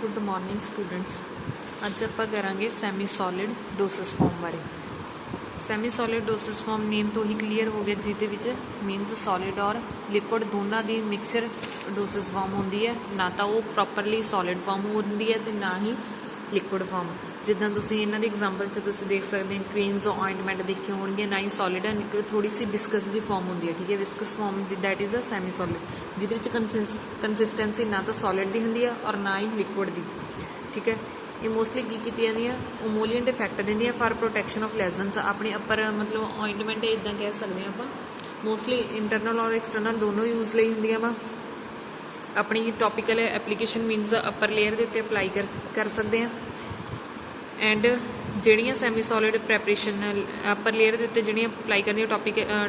Good morning students. अज आप करांगे Sami solid डोसिस form बारे। सैमी सॉलिड डोसिस फॉर्म नेम तो ही क्लीयर हो गया, जिहदे विच मीनस सॉलिड और लिक्विड दोनों की मिक्सचर डोसिस फॉर्म होंदी है। ना तो वो प्रॉपरली सॉलिड फॉर्म होंदी है तो ना ही लिक्विड फॉर्म। जिदा तुसीं इन्हां दी एग्जाम्पल च तुसीं देख सकते हैं, क्रीम्स ऑइंटमेंट देखे होंगे, ना ही सॉलिड है लिक्विड, थोड़ी सी विस्कस जी फॉर्म होंदी है। ठीक है, viscous form that is a semi solid, जिहदे विच कंसिस्टेंसी ना तो सॉलिड की होंदी है और ना ही लिक्विड की। ठीक है, ये मोस्टली की जाती है ओमोलीएंट इफैक्ट देंदी है फॉर प्रोटैक्शन ऑफ लेजन्स। अपने अपर मतलब ऑइंटमेंट इदा कह सकते हैं आप, मोस्टली इंटरनल और एक्सटर्नल दोनों यूज ਲਈ ਹੁੰਦੀਆਂ ਵਾ। अपनी topical application means upper layer के उत्ते अप्लाई कर सकते हैं। एंड ਜਿਹੜੀਆਂ semi solid preparation upper layer के उत्ते ਜਿਹੜੀਆਂ अप्लाई करनी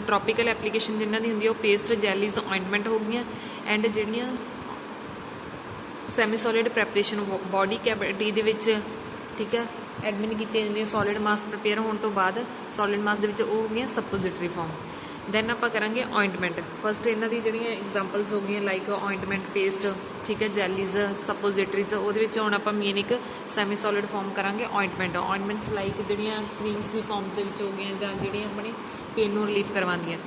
टॉपिकल एप्लीकेशन जिन्हां दी ਹੁੰਦੀ ਉਹ पेस्ट जैलीज ऑइंटमेंट हो गई। एंड ਜਿਹੜੀਆਂ semi solid preparation body cavity दे विच, ठीक है, एडमिन की जाती है सॉलिड मास प्रिपेयर होने तो बाद सॉलिड मास दे विच वो हो गई सपोजिटरी फॉर्म। दैन आप करांगे ऑइंटमेंट। फस्ट इन्हां दी जिहड़ियां एग्जाम्पल्स हो गई लाइक ऑइंटमेंट, पेस्ट, ठीक है, जैलीज, सपोजिटरीज। उहदे विच हुण आपां मेन एक सैमी सॉलिड फॉर्म करांगे ऑइंटमेंट। ऑइंटमेंट्स लाइक जिहड़ियां क्रीम्स की फॉर्म दे विच हो गई जां जिहड़ियां अपने पेन नूं रिलीफ करवांदियां।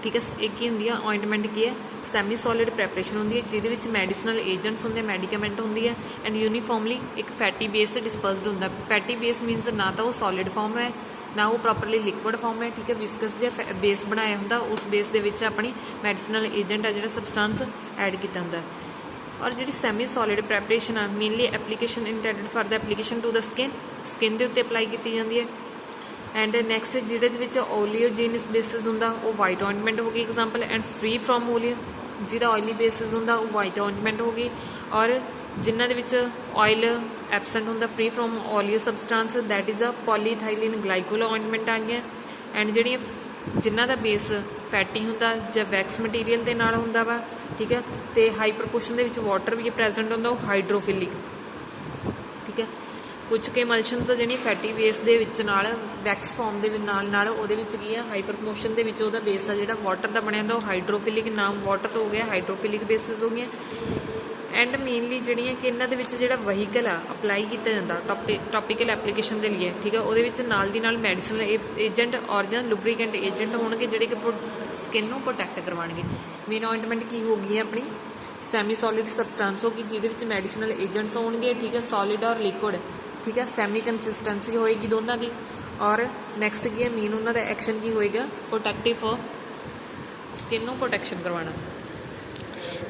ठीक है, एक ही होंगी ऑइंटमेंट की है सैमी सॉलिड प्रैपरेशन होंगी है जिहदे विच मैडिसिनल एजेंट्स होंगे, मैडिकामेंट होंगी है। एंड यूनीफॉर्मली एक फैटी बेस डिस्पर्सड होंगे। फैटी बेस मीनस ना तो वो सॉलिड फॉर्म है ना वो प्रॉपरली लिक्विड फॉर्म है। ठीक है, विस्कस जिहा बेस बनाया होंगे, उस बेस दे विच अपनी मैडिसिनल एजेंट है जिहड़ा सबसटेंस ऐड किया होंगे। और जी सैमी सॉलिड प्रैपरेशन आ mainly application intended for the application to the skin के उत्ते अप्लाई की जाती है। एंड नैक्सट जिहदे ओलियोजेनस बेसिस होंदा वो वाइट ऑइंटमेंट हो गई example. And free from oleo जिहदा ऑयली बेसिस होंदा वो वाइट ऑइंटमेंट हो गई। और जिन्हां दे विच ऑयल एबसेंट होंदा free from oleo substance that is a polyethylene glycol ointment आ गया। एंड जिहड़ियां जिन्हां दा बेस फैटी होंदा जां वैक्स मटीरियल दे नाल होंदा वा, ठीक है, तो high proportion they which water भी प्रेजेंट होंदा वो हाइड्रोफिलिक। ठीक है, कुछ के मल्शनस जी फैटी बेस के वैक्स फॉर्म के की है हाई प्रमोशन के बेस है जो वाटर का बनया वो हाइड्रोफिलिक, नाम वाटर तो हो गया, हाइड्रोफिलिक बेसिस हो गए। एंड मेनली जड़ियाँ कि इन्होंने जो वहीकल आ अप्लाई किया जाता टॉपिकल एप्लीकेशन के लिए, ठीक है, वो नाल दी नाल मैडिसिनल एजेंट और ਜਾਂ लुब्रीकेंट एजेंट होंगे जोड़े कि स्किन को प्रोटैक्ट करवाएंगे। मेन ऑइंटमेंट की होगी अपनी सैमी सॉलिड सबसटेंस होगी जिहदे मैडिसिनल एजेंट्स होंगे, ठीक है, सॉलिड और लिक्विड, ठीक है, सैमी कंसिस्टेंसी होएगी दोनों की। और नैक्सट की है मेन उन्होंने एक्शन की होएगा प्रोटैक्टिव स्किन को प्रोटैक्शन करवाना।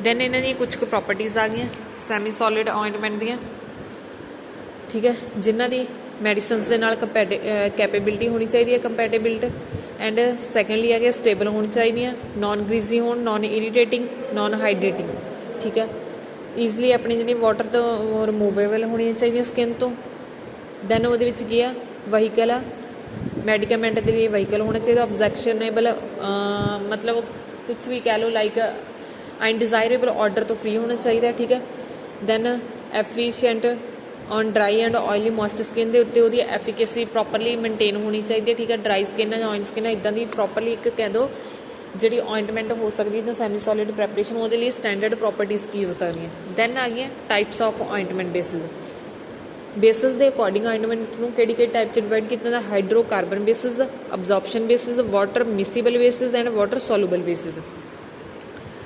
दैन इन्हां दी कुछ प्रॉपर्टीज़ आ गई सैमी सॉलिड ऑइंटमेंट दियाँ, ठीक है, जिन्हां दी मैडिसिनस दे नाल कैपेबिलिटी होनी चाहिए है, कंपैटिबिलिटी। एंड सैकेंडली आ गया स्टेबल होनी चाहिए, नॉन ग्रीजी हो, नॉन इरीटेटिंग, नॉन हाइड्रेटिंग, ठीक है, ईजली अपनी जी वाटर तो रिमूवेबल होनी चाहिए स्किन तो। दैन वो की है वहीकल आ मैडिकामेंट के लिए वहीकल होना चाहिए, ऑब्जैक्शनेबल मतलब कुछ भी कह लो लाइक अनडिजायरेबल ऑर्डर तो फ्री होना चाहिए, ठीक है। Then efficient on dry and oily moist skin के उत्ते उसकी एफिकेसी प्रॉपरली मेनटेन होनी चाहिए, ठीक है। ड्राई स्किन है ऑयल स्किन है इदा की प्रॉपरली एक कह दो जी ऑइंटमेंट हो सकती है सैमी सॉलिड प्रैपरेशन वो लिए स्टैंडर्ड प्रॉपर्टीज़ की हो सकती हैं। दैन आ गई टाइप्स ऑफ ऑइंटमेंट बेसिस के अकॉर्डिंग ऑइंटमेंट को कि टाइप डिवाइड किया, hydrocarbon basis, absorption basis, water miscible basis and water soluble basis.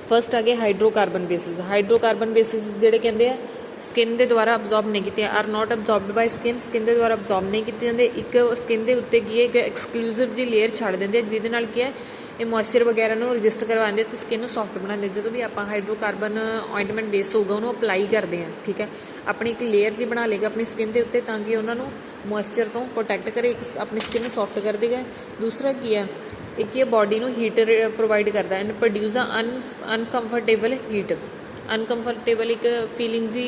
First आ गया हाइड्रोकार्बन बेसिस। हाइड्रोकार्बन बेसिस जोड़े कहते हैं स्किन के द्वारा अब्जॉर्ब नहीं किए, are not absorbed by skin, skin के द्वारा अब्जॉर्ब नहीं किए जाते। एक स्किन के उत्ते की है एक एक्सक्लूसिव जी लेयर छड़ देंगे जिहदे नाल की है ये मॉइस्चर वगैरह को रजिस्ट करवाते तो स्किन सॉफ्ट बनाते। जो भी आप हाइड्रोकार्बन ऑइंटमेंट बेस होगा उन्होंने अप्लाई करते हैं, ठीक है, अपनी एक लेयर जी बना लेगा अपनी स्किन के उत्ते ताकि उन्होंने मॉइस्चर तो प्रोटैक्ट करे, अपनी स्किन सॉफ्ट कर देगा। दूसरा की है एक ही बॉडी को हीट प्रोवाइड करता है and produce uncomfortable heat, uncomfortable एक फीलिंग जी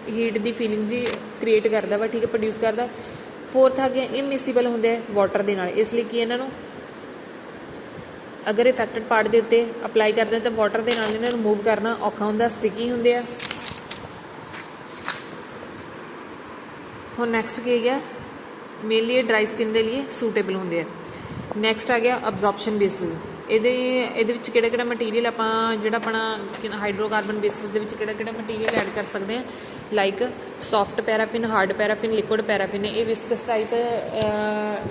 हीट की फीलिंग जी क्रिएट करता वा, ठीक है, प्रोड्यूस करता। फोर्थ आ गया इमिसिबल होंगे वाटर के नाल, इसलिए कि इन्हों अगर इफेक्टेड पार्ट के उत्ते अप्लाई करते हैं तो वाटर के नाल इन्हें रिमूव करना औखा होंगे, स्टिकी होंगे। और नैक्सट की है मेनली ड्राई स्किन के लिए सूटेबल होंगे। नैक्सट आ गया अब्जॉर्प्शन बेसिस। ਇਹਦੇ ਵਿੱਚ ਕਿਹੜਾ ਮਟੀਰੀਅਲ ਆਪਾਂ ਜਿਹੜਾ ਆਪਣਾ ਹਾਈਡਰੋਕਾਰਬਨ ਬੇਸਿਸ ਦੇ ਵਿੱਚ ਕਿਹੜਾ ਮਟੀਰੀਅਲ ਐਡ ਕਰ ਸਕਦੇ ਹਾਂ, like soft paraffin, hard paraffin, liquid paraffin. ਇਹ ਵਿਸਕਸ ਟਾਈਪ,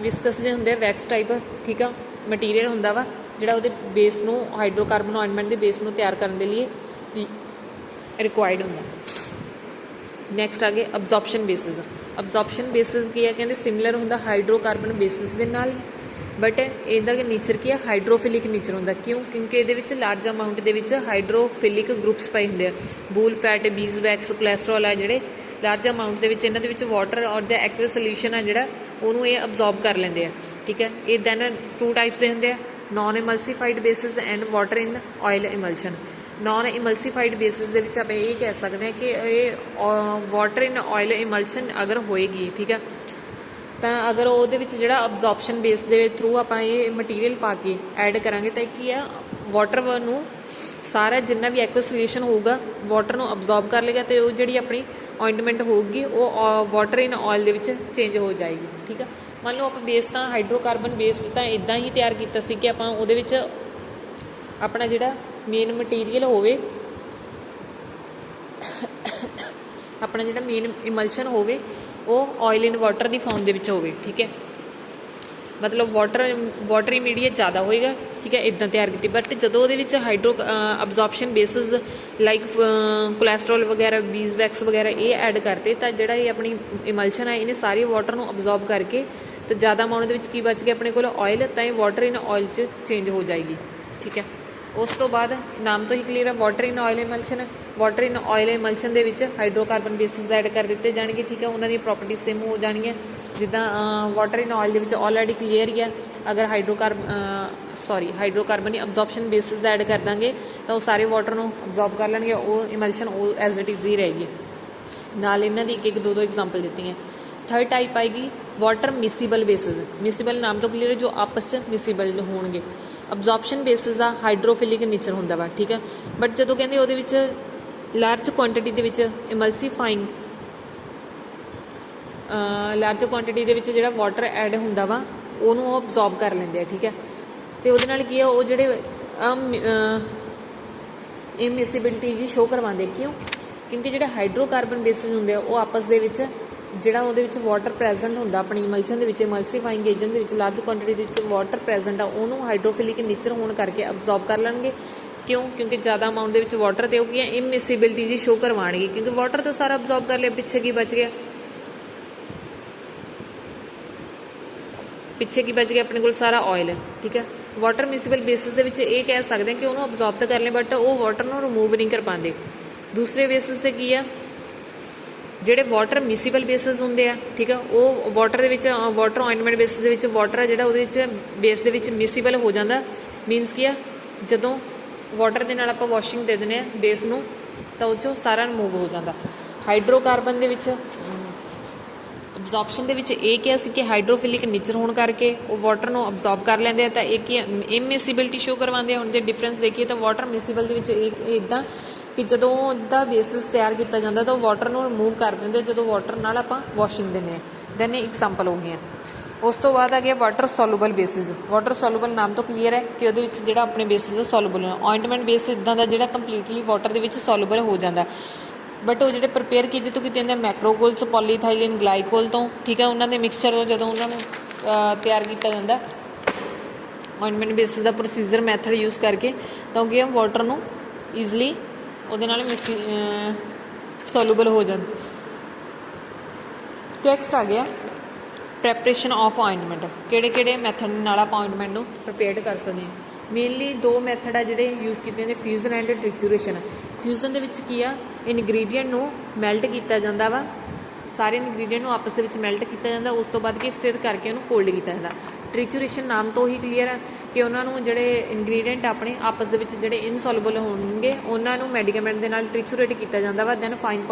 ਵਿਸਕਸ ਦੇ ਹੁੰਦੇ ਆ, ਵੈਕਸ ਟਾਈਪ, ਠੀਕ ਆ, ਮਟੀਰੀਅਲ ਹੁੰਦਾ ਵਾ ਜਿਹੜਾ ਉਹਦੇ ਬੇਸ ਨੂੰ, ਹਾਈਡਰੋਕਾਰਬਨ ਆਇੰਟਮੈਂਟ ਦੇ ਬੇਸ ਨੂੰ ਤਿਆਰ ਕਰਨ ਦੇ ਲਈ ਰਿਕੁਆਇਰਡ ਹੁੰਦਾ। ਨੈਕਸਟ ਆ ਗਏ ਅਬਜ਼ੌਰਪਸ਼ਨ ਬੇਸਿਸ। ਅਬਜ਼ੌਰਪਸ਼ਨ ਬੇਸਿਸ ਕੀ ਹੈ, ਕਹਿੰਦੇ ਸਿਮਿਲਰ ਹੁੰਦਾ ਹਾਈਡਰੋਕਾਰਬਨ ਬੇਸਿਸ ਦੇ ਨਾਲ, ਬਟ ਇਹਦਾ ਨੇਚਰ ਕੀ ਹੈ, ਹਾਈਡਰੋਫਿਲਿਕ ਨੇਚਰ ਹੁੰਦਾ। ਕਿਉਂਕਿ ਇਹਦੇ ਵਿੱਚ ਲਾਰਜ ਅਮਾਊਂਟ ਦੇ ਵਿੱਚ ਹਾਈਡਰੋਫਿਲਿਕ ਗਰੁੱਪਸ ਪਏ ਹੁੰਦੇ ਆ। ਬੂਲ ਫੈਟ, ਬੀਜ਼ ਵੈਕਸ, ਕੋਲੈਸਟਰੋਲ ਆ ਜਿਹੜੇ ਲਾਰਜ ਅਮਾਊਂਟ ਦੇ ਵਿੱਚ, ਇਹਨਾਂ ਦੇ ਵਿੱਚ ਵਾਟਰ ਔਰ ਜਾਂ ਐਕਵਸ ਸੋਲਿਊਸ਼ਨ ਆ ਜਿਹੜਾ ਉਹਨੂੰ ਇਹ ਅਬਜ਼ੌਰਬ ਕਰ ਲੈਂਦੇ ਆ, ਠੀਕ ਹੈ। ਇਹ ਦੈਨ 2 ਟਾਈਪਸ ਦੇ ਹੁੰਦੇ ਆ, non emulsified basis and water in oil emulsion. Non emulsified basis ਦੇ ਵਿੱਚ ਆਪਾਂ ਇਹ ਕਹਿ ਸਕਦੇ ਹਾਂ ਕਿ ਇਹ ਵਾਟਰ ਇਨ ਆਇਲ ਇਮਲਸ਼ਨ ਅਗਰ ਹੋਏਗੀ, ਠੀਕ ਹੈ, ਤਾਂ ਅਗਰ ਉਹਦੇ ਵਿੱਚ ਜਿਹੜਾ ਅਬਜ਼ੌਰਪਸ਼ਨ ਬੇਸ ਦੇ ਥਰੂ ਆਪਾਂ ਇਹ ਮਟੀਰੀਅਲ ਪਾ ਕੇ ਐਡ ਕਰਾਂਗੇ ਤਾਂ ਕੀ ਆ, ਵਾਟਰ ਨੂੰ ਸਾਰਾ ਜਿੰਨਾ ਵੀ ਐਕਵਸ ਸੋਲਿਊਸ਼ਨ ਹੋਊਗਾ ਵਾਟਰ ਨੂੰ ਅਬਜ਼ੌਰਬ ਕਰ ਲੇਗਾ ਅਤੇ ਉਹ ਜਿਹੜੀ ਆਪਣੀ ਆਇੰਟਮੈਂਟ ਹੋਊਗੀ ਉਹ ਵਾਟਰ ਇਨ ਆਇਲ ਦੇ ਵਿੱਚ ਚੇਂਜ ਹੋ ਜਾਏਗੀ, ਠੀਕ ਆ। ਮੰਨ ਲਓ ਆਪਾਂ ਬੇਸ ਤਾਂ ਹਾਈਡਰੋਕਾਰਬਨ ਬੇਸ ਤਾਂ ਇੱਦਾਂ ਹੀ ਤਿਆਰ ਕੀਤਾ ਸੀ ਕਿ ਆਪਾਂ ਉਹਦੇ ਵਿੱਚ ਆਪਣਾ ਜਿਹੜਾ ਮੇਨ ਮਟੀਰੀਅਲ ਹੋਵੇ, ਆਪਣਾ ਜਿਹੜਾ ਮੇਨ ਇਮਲਸ਼ਨ ਹੋਵੇ ਉਹ ਆਇਲ ਇਨ ਵਾਟਰ ਦੀ ਫਾਰਮ ਦੇ ਵਿੱਚ ਹੋਵੇ, ਠੀਕ ਹੈ। ਮਤਲਬ ਵਾਟਰ ਇਮੀਡੀਏਟ ਜ਼ਿਆਦਾ ਹੋਏਗਾ, ਠੀਕ ਹੈ, ਇੱਦਾਂ ਤਿਆਰ ਕੀਤੀ। ਬਟ ਜਦੋਂ ਉਹਦੇ ਵਿੱਚ ਅਬਜ਼ੌਰਪਸ਼ਨ ਬੇਸਿਸ ਲਾਈਕ ਕੋਲੈਸਟਰੋਲ ਵਗੈਰਾ, ਬੀਜ਼ ਵੈਕਸ ਵਗੈਰਾ ਇਹ ਐਡ ਕਰਤੇ ਤਾਂ ਜਿਹੜਾ ਇਹ ਆਪਣੀ ਇਮਲਸ਼ਨ ਹੈ ਇਹਨੇ ਸਾਰੀ ਵਾਟਰ ਨੂੰ ਅਬਜ਼ੌਰਬ ਕਰਕੇ ਤਾਂ ਜ਼ਿਆਦਾ ਅਮਾਊਂਟ ਦੇ ਵਿੱਚ ਕੀ ਬਚ ਗਿਆ ਆਪਣੇ ਕੋਲ, ਆਇਲ, ਤਾਂ ਇਹ ਵਾਟਰ ਇਨ ਆਇਲ 'ਚ ਚੇਂਜ ਹੋ ਜਾਏਗੀ, ਠੀਕ ਹੈ। ਉਸ ਤੋਂ ਬਾਅਦ ਨਾਮ ਤੋਂ ਹੀ ਕਲੀਅਰ ਹੈ, water in oil ਇਮਲਸ਼ਨ। Water in oil ਇਮਲਸ਼ਨ ਦੇ ਵਿੱਚ ਹਾਈਡਰੋਕਾਰਬਨ ਬੇਸਿਸ ਐਡ ਕਰ ਦਿੱਤੇ ਜਾਣਗੇ, ਠੀਕ ਹੈ, ਉਹਨਾਂ ਦੀਆਂ ਪ੍ਰੋਪਰਟੀਜ਼ ਸੇਮ ਹੋ ਜਾਣਗੀਆਂ। ਜਿੱਦਾਂ ਵਾਟਰ ਇਨ ਆਇਲ ਦੇ ਵਿੱਚ ਆਲਰੇਡੀ ਕਲੀਅਰ ਹੀ ਹੈ, ਅਗਰ ਹਾਈਡਰੋਕਾਰਬਨ ਦੀ ਅਬਜ਼ੌਰਪਸ਼ਨ ਬੇਸਿਸ ਐਡ ਕਰ ਦਾਂਗੇ ਤਾਂ ਉਹ ਸਾਰੇ ਵਾਟਰ ਨੂੰ ਅਬਜ਼ੌਰਬ ਕਰ ਲੈਣਗੇ, ਉਹ ਇਮਲਸ਼ਨ ਉਹ ਐਜ਼ ਇਟ ਇਜ਼ ਹੀ ਰਹੇਗੀ। ਨਾਲ ਇਹਨਾਂ ਦੀ ਇੱਕ ਦੋ ਐਗਜ਼ਾਮਪਲ ਦਿੱਤੀਆਂ। ਥਰਡ ਟਾਈਪ ਆਏਗੀ ਵਾਟਰ ਮਿਸੀਬਲ ਬੇਸਿਸ। ਮਿਸੀਬਲ ਨਾਮ ਤੋਂ ਕਲੀਅਰ ਹੈ, ਜੋ ਆਪਸ 'ਚ ਮਿਸੀਬਲ ਹੋਣਗੇ। ਅਬਜ਼ੌਰਪਸ਼ਨ ਬੇਸਿਸ ਦਾ ਹਾਈਡਰੋਫਿਲਿਕ ਨੇਚਰ ਹੁੰਦਾ ਵਾ, ਠੀਕ ਹੈ, ਬਟ ਜਦੋਂ ਕਹਿੰਦੇ ਉਹਦੇ ਵਿੱਚ ਲਾਰਜ ਕੁਆਂਟਿਟੀ ਦੇ ਵਿੱਚ ਇਮਲਸੀਫਾਈਂਗ, ਲਾਰਜ ਕੁਆਂਟਿਟੀ ਦੇ ਵਿੱਚ ਜਿਹੜਾ ਵਾਟਰ ਐਡ ਹੁੰਦਾ ਵਾ ਉਹਨੂੰ ਉਹ ਅਬਜ਼ੌਰਬ ਕਰ ਲੈਂਦੇ ਆ, ਠੀਕ ਹੈ। ਅਤੇ ਉਹਦੇ ਨਾਲ ਕੀ ਆ, ਉਹ ਜਿਹੜੇ ਇਮਿਸੀਬਿਲਿਟੀ ਜੀ ਸ਼ੋਅ ਕਰਵਾਉਂਦੇ। ਕਿਉਂਕਿ ਜਿਹੜੇ ਹਾਈਡਰੋਕਾਰਬਨ ਬੇਸਿਸ ਹੁੰਦੇ ਆ ਉਹ ਆਪਸ ਦੇ ਵਿੱਚ ਜਿਹੜਾ ਉਹਦੇ ਵਿੱਚ ਵਾਟਰ ਪ੍ਰੈਜ਼ੈਂਟ ਹੁੰਦਾ ਆਪਣੀ ਇਮਲਸ਼ਨ ਦੇ ਵਿੱਚ, ਇਮਲਸੀਫਾਈਂਗ ਏਜੰਟ ਦੇ ਵਿੱਚ ਲਾਰਜ ਕੁਆਂਟਿਟੀ ਦੇ ਵਿੱਚ ਵਾਟਰ ਪ੍ਰੈਜ਼ੈਂਟ ਆ, ਉਹਨੂੰ ਹਾਈਡਰੋਫਿਲਿਕ ਨੇਚਰ ਹੋਣ ਕਰਕੇ ਅਬਜ਼ੌਰਬ ਕਰ ਲੈਣਗੇ। ਕਿਉਂਕਿ ਜ਼ਿਆਦਾ ਅਮਾਊਂਟ ਦੇ ਵਿੱਚ ਵਾਟਰ ਤੇ ਉਹ ਕੀ ਹੈ, ਇਮਿਸੀਬਿਲਿਟੀ ਜੀ ਸ਼ੋਅ ਕਰਵਾਉਣਗੇ, ਕਿਉਂਕਿ ਵਾਟਰ ਤਾਂ ਸਾਰਾ ਅਬਜ਼ੌਰਬ ਕਰ ਲਿਆ, ਪਿੱਛੇ ਕੀ ਬਚ ਗਿਆ, ਆਪਣੇ ਕੋਲ ਸਾਰਾ ਆਇਲ, ਠੀਕ ਹੈ। ਵਾਟਰ ਮਿਸੀਬਲ ਬੇਸਿਸ ਦੇ ਵਿੱਚ ਇਹ ਕਹਿ ਸਕਦੇ ਹਾਂ ਕਿ ਉਹਨੂੰ ਅਬਜ਼ੌਰਬ ਤਾਂ ਕਰ ਲਿਆ ਬਟ ਉਹ ਵਾਟਰ ਨੂੰ ਰਿਮੂਵ ਨਹੀਂ ਕਰ ਪਾਉਂਦੇ। ਦੂਸਰੇ ਬੇਸਿਸ 'ਤੇ ਕੀ ਆ, ਜਿਹੜੇ ਵਾਟਰ ਮਿਸੀਬਲ ਬੇਸਿਸ ਹੁੰਦੇ ਆ, ਠੀਕ ਆ, ਉਹ ਵਾਟਰ ਦੇ ਵਿੱਚ ਵਾਟਰ ਆਇੰਟਮੈਂਟ ਬੇਸਿਸ ਦੇ ਵਿੱਚ ਵਾਟਰ ਆ ਜਿਹੜਾ ਉਹਦੇ ਵਿੱਚ ਬੇਸ ਦੇ ਵਿੱਚ ਮਿਸੀਬਲ ਹੋ ਜਾਂਦਾ। ਮੀਨਸ ਕੀ ਆ, ਜਦੋਂ ਵਾਟਰ ਦੇ ਨਾਲ ਆਪਾਂ ਵਾਸ਼ਿੰਗ ਦੇ ਦਿੰਦੇ ਹਾਂ ਬੇਸ ਨੂੰ ਤਾਂ ਉਹ 'ਚੋਂ ਸਾਰਾ ਰਿਮੂਵ ਹੋ ਜਾਂਦਾ। ਹਾਈਡਰੋਕਾਰਬਨ ਦੇ ਵਿੱਚ ਅਬਜ਼ੌਰਪਸ਼ਨ ਦੇ ਵਿੱਚ ਇਹ ਕਿਹਾ ਸੀ ਕਿ ਹਾਈਡਰੋਫਿਲਿਕ ਨੇਚਰ ਹੋਣ ਕਰਕੇ ਉਹ ਵਾਟਰ ਨੂੰ ਅਬਜ਼ੌਰਬ ਕਰ ਲੈਂਦੇ ਆ, ਤਾਂ ਇਹ ਕੀ ਇਮਿਸੀਬਿਲਿਟੀ ਸ਼ੋ ਕਰਵਾਉਂਦੇ ਆ। ਹੁਣ ਜੇ ਡਿਫਰੈਂਸ ਦੇਖੀਏ ਤਾਂ ਵਾਟਰ ਮਿਸੀਬਲ ਦੇ ਵਿੱਚ ਇਹ ਇੱਦਾਂ ਕਿ ਜਦੋਂ ਉਹਦਾ ਬੇਸਿਸ ਤਿਆਰ ਕੀਤਾ ਜਾਂਦਾ ਤਾਂ ਉਹ ਵਾਟਰ ਨੂੰ ਰਿਮੂਵ ਕਰ ਦਿੰਦੇ ਜਦੋਂ ਵਾਟਰ ਨਾਲ ਆਪਾਂ ਵਾਸ਼ਿੰਗ ਦਿੰਦੇ ਹਾਂ। ਦੈਨ ਇਹ ਐਗਜ਼ਾਮਪਲ ਹੋ ਗਈਆਂ। ਉਸ ਤੋਂ ਬਾਅਦ ਆ ਗਿਆ water soluble basis. Water soluble ਨਾਮ ਤੋਂ ਕਲੀਅਰ ਹੈ ਕਿ ਉਹਦੇ ਵਿੱਚ ਜਿਹੜਾ ਆਪਣੇ ਬੇਸਿਸ ਸੋਲੂਬਲ ਹੈ। ਆਇੰਟਮੈਂਟ ਬੇਸ ਇੱਦਾਂ ਦਾ ਜਿਹੜਾ ਕੰਪਲੀਟਲੀ ਵਾਟਰ ਦੇ ਵਿੱਚ ਸੋਲੂਬਲ ਹੋ ਜਾਂਦਾ, ਬਟ ਉਹ ਜਿਹੜੇ ਪ੍ਰਪੇਅਰ ਕੀਤੇ ਤੋਂ ਕੀਤੇ ਜਾਂਦੇ ਮੈਕਰੋਗੋਲਸ, ਪੋਲੀਥਾਈਲੀਨ ਗਲਾਈਕੋਲ ਤੋਂ, ਠੀਕ ਹੈ, ਉਹਨਾਂ ਦੇ ਮਿਕਸਚਰ ਤੋਂ ਜਦੋਂ ਉਹਨਾਂ ਨੂੰ ਤਿਆਰ ਕੀਤਾ ਜਾਂਦਾ ਆਇੰਟਮੈਂਟ ਬੇਸਿਸ ਦਾ ਪ੍ਰੋਸੀਜਰ ਮੈਥਡ ਯੂਜ਼ ਕਰਕੇ, ਤਾਂ ਕਿ ਵਾਟਰ ਨੂੰ ਈਜ਼ਲੀ ਉਹਦੇ ਨਾਲ ਸੋਲੂਬਲ ਹੋ ਜਾਂਦਾ। ਨੈਕਸਟ ਆ ਗਿਆ ਪ੍ਰੈਪਰੇਸ਼ਨ ਆਫ ਆਇੰਟਮੈਂਟ। ਕਿਹੜੇ ਮੈਥਡ ਨਾਲ ਆਪਾਂ ਆਇੰਟਮੈਂਟ ਨੂੰ ਪ੍ਰਪੇਅਰ ਕਰ ਸਕਦੇ ਹਾਂ। ਮੇਨਲੀ 2 ਮੈਥਡ ਆ ਜਿਹੜੇ ਯੂਜ਼ ਕੀਤੇ ਨੇ, ਫਿਊਜ਼ਨ ਐਂਡ ਟ੍ਰਿਚੂਰੇਸ਼ਨ। ਫਿਊਜ਼ਨ ਦੇ ਵਿੱਚ ਕੀ ਆ, ਇਨਗਰੀਡੀਅੰਟ ਨੂੰ ਮੈਲਟ ਕੀਤਾ ਜਾਂਦਾ ਵਾ, ਸਾਰੇ ਇਨਗਰੀਡੀਅੰਟ ਨੂੰ ਆਪਸ ਦੇ ਵਿੱਚ ਮੈਲਟ ਕੀਤਾ ਜਾਂਦਾ, ਉਸ ਤੋਂ ਬਾਅਦ ਕੀ ਸਟਿਰ ਕਰਕੇ ਉਹਨੂੰ ਕੋਲਡ ਕੀਤਾ ਜਾਂਦਾ। ਟ੍ਰਿਚੂਰੇਸ਼ਨ ਨਾਮ ਤੋਂ ਹੀ ਕਲੀਅਰ ਆ ਕਿ ਉਹਨਾਂ ਨੂੰ ਜਿਹੜੇ ਇਨਗਰੀਡੀਅੰਟ ਆਪਣੇ ਆਪਸ ਦੇ ਵਿੱਚ ਜਿਹੜੇ ਇਨਸੋਲੂਬਲ ਹੋਣਗੇ ਉਹਨਾਂ ਨੂੰ ਮੈਡੀਕਮੈਂਟ ਦੇ ਨਾਲ ਟ੍ਰਿਚੂਰੇਟ ਕੀਤਾ ਜਾਂਦਾ ਵਾ। ਦੈਨ ਫਾਈਨ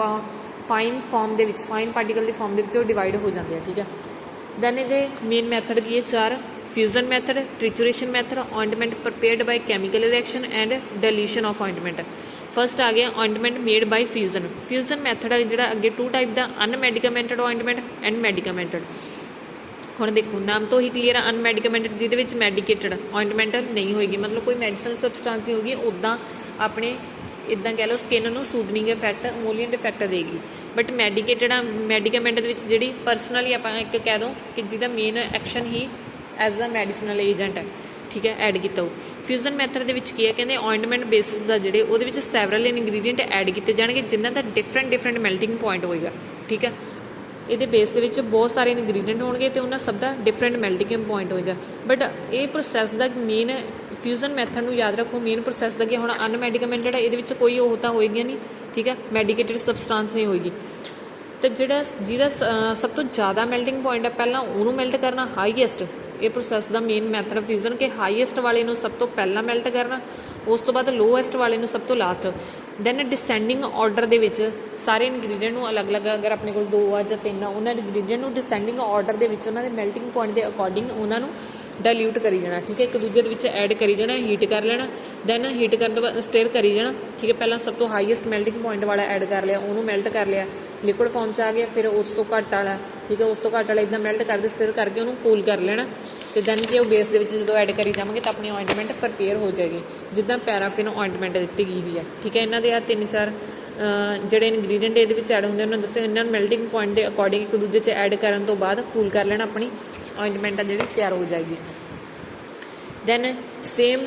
ਫਾਰਮ ਦੇ ਵਿੱਚ, ਫਾਈਨ ਪਾਰਟੀਕਲ ਦੀ ਫਾਰਮ ਦੇ ਵਿੱਚ ਉਹ ਡਿਵਾਈਡ ਹੋ ਜਾਂਦੇ ਆ, ਠੀਕ ਹੈ। ਦੈਨ ਇਹਦੇ ਮੇਨ ਮੈਥਡ ਕੀ ਹੈ 4, fusion method, trituration method, ointment prepared by chemical reaction and dilution of ointment. First ਆ ਗਿਆ ointment made by fusion. Fusion method ਹੈ ਜਿਹੜਾ ਅੱਗੇ 2 ਟਾਈਪ ਦਾ, ਅਨਮੈਡੀਕਮੈਂਟਡ ਆਇੰਟਮੈਂਟ ਐਂਡ ਮੈਡੀਕਮੈਂਟਡ। ਹੁਣ ਦੇਖੋ ਨਾਮ ਤੋਂ ਹੀ ਕਲੀਅਰ ਆ, ਅਨਮੈਡੀਕੇਟਡ ਜਿਹਦੇ ਵਿੱਚ ਮੈਡੀਕੇਟਡ ਆਇੰਟਮੈਂਟ ਨਹੀਂ ਹੋਏਗੀ, ਮਤਲਬ ਕੋਈ ਮੈਡੀਸਨਲ ਸਬਸਟੈਂਸ ਨਹੀਂ ਹੋਗੀ, ਉੱਦਾਂ ਆਪਣੇ ਇੱਦਾਂ ਕਹਿ ਲਓ ਸਕਿਨ ਨੂੰ ਸੂਦਨਿੰਗ ਇਫੈਕਟ, ਇਮੋਲੀਐਂਟ ਇਫੈਕਟ ਦੇਗੀ। ਬਟ ਮੈਡੀਕੇਟਡ ਆ ਮੈਡੀਕਾਮੈਂਟ ਦੇ ਵਿੱਚ ਜਿਹੜੀ ਪਰਸਨਲੀ ਆਪਾਂ ਇੱਕ ਕਹਿ ਦੋ ਕਿ ਜਿਹਦਾ ਮੇਨ ਐਕਸ਼ਨ ਹੀ ਐਜ਼ ਅ ਮੈਡੀਸਨਲ ਏਜੰਟ ਹੈ, ਠੀਕ ਹੈ, ਐਡ ਕੀਤਾ ਹੋ। ਫਿਊਜ਼ਨ ਮੈਥਡ ਦੇ ਵਿੱਚ ਕੀ ਹੈ, ਕਹਿੰਦੇ ਆਇੰਟਮੈਂਟ ਬੇਸਿਸ ਦਾ ਜਿਹੜੇ ਉਹਦੇ ਵਿੱਚ ਸੈਵਰਲ ਇਨਗਰੀਡੀਐਂਟ ਐਡ ਕੀਤੇ ਜਾਣਗੇ ਜਿਨ੍ਹਾਂ ਦਾ ਡਿਫਰੈਂਟ ਮੈਲਟਿੰਗ ਪੁਆਇੰਟ ਹੋਏਗਾ, ਠੀਕ ਹੈ। ਇਹਦੇ ਬੇਸ ਦੇ ਵਿੱਚ ਬਹੁਤ ਸਾਰੇ ਇਨਗਰੀਡੀਐਂਟ ਹੋਣਗੇ ਅਤੇ ਉਹਨਾਂ ਸਭ ਦਾ ਡਿਫਰੈਂਟ ਮੈਲਟਿੰਗ ਪੁਆਇੰਟ ਹੋਏਗਾ। ਬਟ ਇਹ ਪ੍ਰੋਸੈਸ ਦਾ ਮੇਨ ਫਿਊਜ਼ਨ ਮੈਥਡ ਨੂੰ ਯਾਦ ਰੱਖੋ, ਮੇਨ ਪ੍ਰੋਸੈਸ ਦਾ ਕਿ ਹੁਣ ਅਨਮੈਡੀਕੇਟਡ ਹੈ, ਇਹਦੇ ਵਿੱਚ ਕੋਈ ਉਹ ਤਾਂ ਹੋਏਗੀ ਨਹੀਂ, ਠੀਕ ਹੈ, ਮੈਡੀਕੇਟਡ ਸਬਸਟੈਂਸ ਨਹੀਂ ਹੋਏਗੀ। ਅਤੇ ਜਿਹਦਾ ਸਭ ਤੋਂ ਜ਼ਿਆਦਾ ਮੈਲਟਿੰਗ ਪੁਆਇੰਟ ਹੈ ਪਹਿਲਾਂ ਉਹਨੂੰ ਮੈਲਟ ਕਰਨਾ ਹਾਈਐਸਟ, ਇਹ ਪ੍ਰੋਸੈਸ ਦਾ ਮੇਨ ਮੈਥਡ ਫਿਊਜ਼ਨ ਕਿ ਹਾਈਐਸਟ ਵਾਲੇ ਨੂੰ ਸਭ ਤੋਂ ਪਹਿਲਾਂ ਮੈਲਟ ਕਰਨਾ, ਉਸ ਤੋਂ ਬਾਅਦ ਲੋਐਸਟ ਵਾਲੇ ਨੂੰ ਸਭ ਤੋਂ ਲਾਸਟ। ਦੈਨ ਡਿਸੈਂਡਿੰਗ ਆਰਡਰ ਦੇ ਵਿੱਚ ਸਾਰੇ ਇਨਗਰੀਡੀਐਂਟ ਨੂੰ ਅਲੱਗ-ਅਲੱਗ, ਅਗਰ ਆਪਣੇ ਕੋਲ 2 ਆ ਜਾਂ 3 ਆ, ਉਹਨਾਂ ਇਨਗਰੀਡੀਐਂਟ ਨੂੰ ਡਿਸੈਂਡਿੰਗ ਆਰਡਰ ਦੇ ਵਿੱਚ ਉਹਨਾਂ ਦੇ ਮੈਲਟਿੰਗ ਪੁਆਇੰਟ ਦੇ ਅਕੋਰਡਿੰਗ ਉਹਨਾਂ ਨੂੰ ਡਾਇਲਿਊਟ ਕਰੀ ਜਾਣਾ, ਠੀਕ ਹੈ, ਇੱਕ ਦੂਜੇ ਦੇ ਵਿੱਚ ਐਡ ਕਰੀ ਜਾਣਾ, ਹੀਟ ਕਰ ਲੈਣਾ। ਦੈਨ ਹੀਟ ਕਰਨ ਤੋਂ ਬਾਅਦ ਸਟੇਅਰ ਕਰੀ ਜਾਣਾ, ਠੀਕ ਹੈ। ਪਹਿਲਾਂ ਸਭ ਤੋਂ ਹਾਈਐਸਟ ਮੈਲਟਿੰਗ ਪੁਆਇੰਟ ਵਾਲਾ ਐਡ ਕਰ ਲਿਆ, ਉਹਨੂੰ ਮੈਲਟ ਕਰ ਲਿਆ, ਲਿਕੁਇਡ ਫਾਰਮ 'ਚ ਆ ਗਿਆ, ਫਿਰ ਉਸ ਤੋਂ ਘੱਟ ਵਾਲਾ, ਠੀਕ ਹੈ, ਉਸ ਤੋਂ ਘੱਟ ਵਾਲਾ ਇੱਦਾਂ ਮੈਲਟ ਕਰਦੇ ਸਟੇਅਰ ਕਰਕੇ ਉਹਨੂੰ ਕੂਲ ਕਰ ਲੈਣਾ। ਅਤੇ ਦੈਨ ਕਿ ਉਹ ਬੇਸ ਦੇ ਵਿੱਚ ਜਦੋਂ ਐਡ ਕਰੀ ਜਾਵਾਂਗੇ ਤਾਂ ਆਪਣੀ ਆਇੰਟਮੈਂਟ ਪ੍ਰਪੇਅਰ ਹੋ ਜਾਏਗੀ, ਜਿੱਦਾਂ ਪੈਰਾਫਿਨ ਆਇੰਟਮੈਂਟ ਦਿੱਤੀ ਗਈ ਹੋਈ ਹੈ, ਠੀਕ ਹੈ। ਇਹਨਾਂ ਦੇ ਆ 3-4 ਜਿਹੜੇ ਇਨਗਰੀਡੀਐਂਟ ਇਹਦੇ ਵਿੱਚ ਐਡ ਹੁੰਦੇ ਉਹਨਾਂ ਨੂੰ ਦੱਸਿਆ, ਇਹਨਾਂ ਨੂੰ ਮੈਲਟਿੰਗ ਪੁਆਇੰਟ ਦੇ ਅਕੋਰਡਿੰਗ ਇੱਕ ਦੂਜੇ 'ਚ ਐਡ ਕਰਨ ਤੋਂ ਬਾਅਦ ਕੂਲ ਕਰ ਲੈਣਾ, ਆਪਣੀ ਆਇੰਟਮੈਂਟ ਆ ਜਿਹੜੀ ਤਿਆਰ ਹੋ ਜਾਏਗੀ। Then same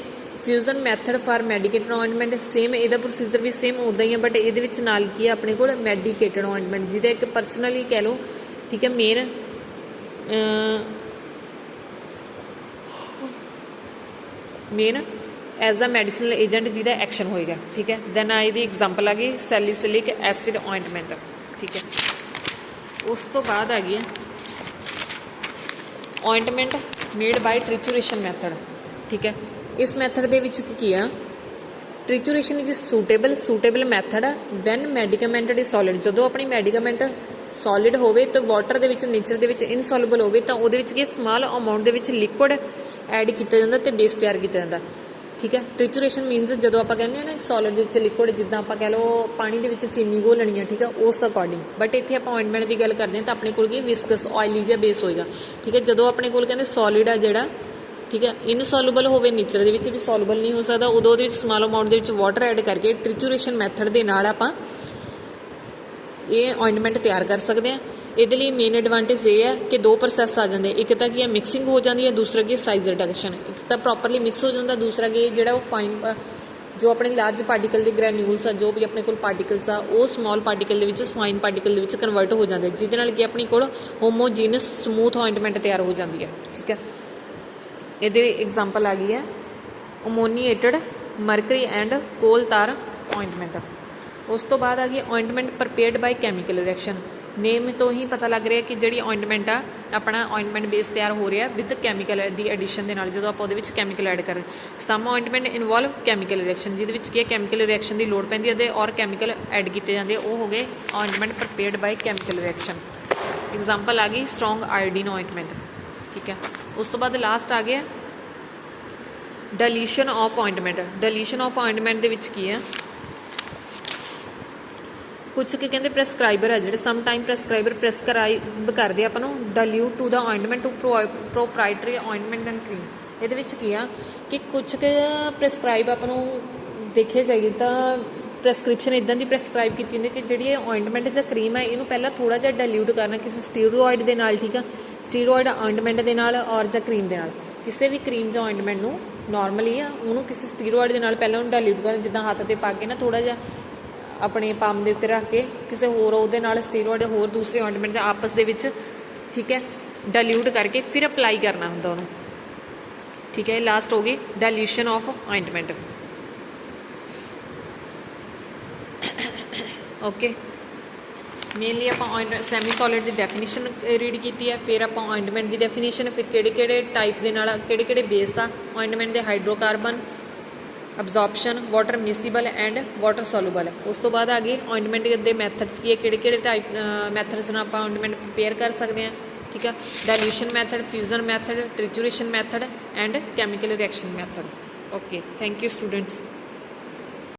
fusion method for medicated ointment, same ਇਹਦਾ ਪ੍ਰੋਸੀਜਰ ਵੀ ਸੇਮ ਉੱਦਾਂ ਹੀ ਹੈ, ਬਟ ਇਹਦੇ ਵਿੱਚ ਨਾਲ ਕੀ ਹੈ ਆਪਣੇ ਕੋਲ ਮੈਡੀਕੇਟਡ ਆਇੰਟਮੈਂਟ, ਜਿਹਦਾ ਇੱਕ ਪਰਸਨਲੀ ਕਹਿ ਲਓ, ਠੀਕ ਹੈ, main as a medicinal agent ਜਿਹਦਾ ਐਕਸ਼ਨ ਹੋਏਗਾ, ਠੀਕ ਹੈ। ਦੈਨ ਆ ਇਹਦੀ ਐਗਜ਼ਾਮਪਲ ਆ ਗਈ ਸੈਲੀਸਿਲਿਕ ਐਸਿਡ ਆਇੰਟਮੈਂਟ, ਠੀਕ ਹੈ। ਉਸ ਤੋਂ ਬਾਅਦ ਆ ਗਈ ਹੈ ਆਇੰਟਮੈਂਟ ਮੇਡ ਬਾਈ ਟ੍ਰਿਚੂਰੇਸ਼ਨ ਮੈਥਡ, ਠੀਕ ਹੈ। ਇਸ ਮੈਥਡ ਦੇ ਵਿੱਚ ਕੀ ਆ, trituration is suitable method when medicament is solid, ਜਦੋਂ ਆਪਣੀ ਮੈਡੀਕਾਮੈਂਟ ਸੋਲਿਡ ਹੋਵੇ ਤਾਂ ਵਾਟਰ ਦੇ ਵਿੱਚ ਨੇਚਰ ਦੇ ਵਿੱਚ ਇਨਸੋਲੂਬਲ ਹੋਵੇ ਤਾਂ ਉਹਦੇ ਵਿੱਚ ਕੀ ਸਮਾਲ ਅਮਾਊਂਟ ਦੇ ਵਿੱਚ ਲਿਕੁਇਡ ਐਡ ਕੀਤਾ ਜਾਂਦਾ ਅਤੇ ਬੇਸ ਤਿਆਰ ਕੀਤਾ ਜਾਂਦਾ, ਠੀਕ ਹੈ। ਟ੍ਰਿਚੂਰੇਸ਼ਨ ਮੀਨਸ ਜਦੋਂ ਆਪਾਂ ਕਹਿੰਦੇ ਹਾਂ ਨਾ ਸੋਲਿਡ ਦੇ ਵਿੱਚ ਲਿਕੁਇਡ, ਜਿੱਦਾਂ ਆਪਾਂ ਕਹਿ ਲਓ ਪਾਣੀ ਦੇ ਵਿੱਚ ਚੀਨੀ ਘੋਲਣੀ ਹੈ, ਠੀਕ ਹੈ, ਉਸ ਅਕੋਰਡਿੰਗ। ਬਟ ਇੱਥੇ ਆਪਾਂ ਆਇੰਟਮੈਂਟ ਦੀ ਗੱਲ ਕਰਦੇ ਹਾਂ ਤਾਂ ਆਪਣੇ ਕੋਲ ਕੀ ਵਿਸਕਸ ਆਇਲੀ ਜਿਹਾ ਬੇਸ ਹੋਏਗਾ, ਠੀਕ ਹੈ। ਜਦੋਂ ਆਪਣੇ ਕੋਲ ਕਹਿੰਦੇ ਸੋਲਿਡ ਆ ਜਿਹੜਾ, ਠੀਕ ਹੈ, ਇਨਸੋਲੂਬਲ ਹੋਵੇ, ਨੇਚਰ ਦੇ ਵਿੱਚ ਵੀ ਸੋਲੂਬਲ ਨਹੀਂ ਹੋ ਸਕਦਾ, ਉਦੋਂ ਉਹਦੇ ਵਿੱਚ ਸਮਾਲ ਅਮਾਊਂਟ ਦੇ ਵਿੱਚ ਵਾਟਰ ਐਡ ਕਰਕੇ ਟ੍ਰਿਚੂਰੇਸ਼ਨ ਮੈਥਡ ਦੇ ਨਾਲ ਆਪਾਂ ਇਹ ਆਇੰਟਮੈਂਟ ਤਿਆਰ ਕਰ ਸਕਦੇ ਹਾਂ। ਇਹਦੇ ਲਈ ਮੇਨ ਐਡਵਾਂਟੇਜ ਇਹ ਹੈ ਕਿ 2 ਪ੍ਰੋਸੈਸ ਆ ਜਾਂਦੇ, ਇੱਕ ਤਾਂ ਕੀ ਹੈ ਮਿਕਸਿੰਗ ਹੋ ਜਾਂਦੀ ਹੈ, ਦੂਸਰਾ ਕੀ ਸਾਈਜ਼ ਰਿਡਕਸ਼ਨ, ਇੱਕ ਤਾਂ ਪ੍ਰੋਪਰਲੀ ਮਿਕਸ ਹੋ ਜਾਂਦਾ, ਦੂਸਰਾ ਕੀ ਜਿਹੜਾ ਉਹ ਫਾਈਨ ਜੋ ਆਪਣੇ ਲਾਰਜ ਪਾਰਟੀਕਲ ਦੇ ਗ੍ਰੈਨੂਲਸ ਆ, ਜੋ ਵੀ ਆਪਣੇ ਕੋਲ ਪਾਰਟੀਕਲਸ ਆ, ਉਹ ਸਮਾਲ ਪਾਰਟੀਕਲ ਦੇ ਵਿੱਚ ਫਾਈਨ ਪਾਰਟੀਕਲ ਦੇ ਵਿੱਚ ਕਨਵਰਟ ਹੋ ਜਾਂਦੇ, ਜਿਹਦੇ ਨਾਲ ਕਿ ਆਪਣੀ ਕੋਲ ਹੋਮੋਜੀਨਸ ਸਮੂਥ ਆਇੰਟਮੈਂਟ ਤਿਆਰ ਹੋ ਜਾਂਦੀ ਹੈ, ਠੀਕ ਹੈ। ਇਹਦੇ ਐਗਜ਼ਾਮਪਲ ਆ ਗਈ ਹੈ ਅਮੋਨੀਏਟਡ ਮਰਕਰੀ ਐਂਡ ਕੋਲ ਤਾਰ ਆਇੰਟਮੈਂਟ। ਉਸ ਤੋਂ ਬਾਅਦ ਆ ਗਈ ਆਇੰਟਮੈਂਟ ਪ੍ਰਪੇਅਰਡ ਬਾਈ ਕੈਮੀਕਲ ਰਿਐਕਸ਼ਨ। ਨੇਮ ਤੋਂ ਹੀ ਪਤਾ ਲੱਗ ਰਿਹਾ ਕਿ ਜਿਹੜੀ ਆਇੰਟਮੈਂਟ ਆ ਆਪਣਾ ਆਇੰਟਮੈਂਟ ਬੇਸ ਤਿਆਰ ਹੋ ਰਿਹਾ ਵਿਦ ਕੈਮੀਕਲ ਦੀ ਐਡੀਸ਼ਨ ਦੇ ਨਾਲ, ਜਦੋਂ ਆਪਾਂ ਉਹਦੇ ਵਿੱਚ ਕੈਮੀਕਲ ਐਡ ਕਰਾਂ। ਸਮ ਆਇੰਟਮੈਂਟ ਇਨਵੋਲਵ ਕੈਮੀਕਲ ਰਿਐਕਸ਼ਨ, ਜਿਹਦੇ ਵਿੱਚ ਕੀ ਹੈ ਕੈਮੀਕਲ ਰਿਐਕਸ਼ਨ ਦੀ ਲੋੜ ਪੈਂਦੀ ਹੈ ਅਤੇ ਔਰ ਕੈਮੀਕਲ ਐਡ ਕੀਤੇ ਜਾਂਦੇ, ਉਹ ਹੋ ਗਏ ਆਇੰਟਮੈਂਟ prepared by chemical reaction. Example ਆ ਗਈ ਸਟਰੋਂਗ ਆਇਓਡੀਨ ਆਇੰਟਮੈਂਟ, ਠੀਕ ਹੈ। ਉਸ ਤੋਂ ਬਾਅਦ ਲਾਸਟ ਆ ਗਿਆ ਡਾਇਲੂਸ਼ਨ ਆਫ ਆਇੰਟਮੈਂਟ। ਡਾਇਲੂਸ਼ਨ ਆਫ ਆਇੰਟਮੈਂਟ ਦੇ ਵਿੱਚ ਕੀ ਹੈ, ਕੁਛ ਕਿ ਕਹਿੰਦੇ ਪ੍ਰੈਸਕ੍ਰਾਈਬਰ ਹੈ ਜਿਹੜੇ ਸਮ ਟਾਈਮ ਪ੍ਰੈਸਕ੍ਰਾਈਬਰ ਪ੍ਰੈਸਕ੍ਰਾਈਬ ਕਰਦੇ ਆਪਾਂ ਨੂੰ dilute to the ointment to proprietary ointment and cream. ਇਹਦੇ ਵਿੱਚ ਕੀ ਆ ਕਿ ਕੁਛ ਕੁ ਪ੍ਰੈਸਕ੍ਰਾਈਬ ਆਪਾਂ ਨੂੰ ਦੇਖਿਆ ਜਾਈਏ ਤਾਂ ਪ੍ਰੈਸਕ੍ਰਿਪਸ਼ਨ ਇੱਦਾਂ ਦੀ ਪ੍ਰੈਸਕ੍ਰਾਈਬ ਕੀਤੀ ਜਾਂਦੀ ਕਿ ਜਿਹੜੀ ਇਹ ਆਇੰਟਮੈਂਟ ਜਾਂ ਕਰੀਮ ਹੈ ਇਹਨੂੰ ਪਹਿਲਾਂ ਥੋੜ੍ਹਾ ਜਿਹਾ ਡਾਇਲੂਟ ਕਰਨਾ ਕਿਸੇ ਸਟੀਰੋਇਡ ਦੇ ਨਾਲ, ਠੀਕ ਆ, ਸਟੀਰੋਇਡ ਆਇੰਟਮੈਂਟ ਦੇ ਨਾਲ ਔਰ ਜਾਂ ਕਰੀਮ ਦੇ ਨਾਲ। ਕਿਸੇ ਵੀ ਕਰੀਮ ਜਾਂ ਆਇੰਟਮੈਂਟ ਨੂੰ ਨੋਰਮਲੀ ਆ ਉਹਨੂੰ ਕਿਸੇ ਸਟੀਰੋਇਡ ਦੇ ਨਾਲ ਪਹਿਲਾਂ ਉਹਨੂੰ ਡਾਇਲੂਟ ਕਰਨਾ, ਜਿੱਦਾਂ ਹੱਥ 'ਤੇ ਪਾ ਕੇ ਨਾ ਥੋੜ੍ਹਾ ਜਿਹਾ ਆਪਣੇ ਪਾਮ ਦੇ ਉੱਤੇ ਰੱਖ ਕੇ ਕਿਸੇ ਹੋਰ ਉਹਦੇ ਨਾਲ ਸਟੀਰੋਇਡ ਹੋਰ ਦੂਸਰੇ ਆਇੰਟਮੈਂਟ ਦੇ ਆਪਸ ਦੇ ਵਿੱਚ, ਠੀਕ ਹੈ, ਡਾਇਲੂਟ ਕਰਕੇ ਫਿਰ ਅਪਲਾਈ ਕਰਨਾ ਹੁੰਦਾ ਉਹਨੂੰ, ਠੀਕ ਹੈ। ਲਾਸਟ ਹੋ ਗਈ ਡਾਇਲੂਸ਼ਨ ਆਫ ਆਇੰਟਮੈਂਟ। ਓਕੇ, ਮੇਨਲੀ ਆਪਾਂ ਸੈਮੀ ਸੋਲਿਡ ਦੀ ਡੈਫੀਨੇਸ਼ਨ ਰੀਡ ਕੀਤੀ ਹੈ, ਫਿਰ ਆਪਾਂ ਆਇੰਟਮੈਂਟ ਦੀ ਡੈਫੀਨੇਸ਼ਨ, ਫਿਰ ਕਿਹੜੇ ਟਾਈਪ ਦੇ ਨਾਲ ਕਿਹੜੇ ਬੇਸ ਆ ਆਇੰਟਮੈਂਟ ਦੇ, hydrocarbon, ਅਬਜ਼ੋਰਪਸ਼ਨ, water ਮਿਸਿਬਲ and water soluble. ਉਸ ਤੋਂ ਬਾਅਦ ਆ ਗਏ ਆਇੰਟਮੈਂਟ ਦੇ ਮੈਥਡਸ ਕੀ ਹੈ, ਕਿਹੜੇ ਟਾਈਪ ਮੈਥਡਸ ਨਾਲ ਆਪਾਂ ਆਇੰਟਮੈਂਟ ਪ੍ਰਪੇਅਰ ਕਰ ਸਕਦੇ ਹਾਂ, ਠੀਕ ਹੈ। Dilution method, fusion method, trituration method and chemical reaction method. Okay, thank you students.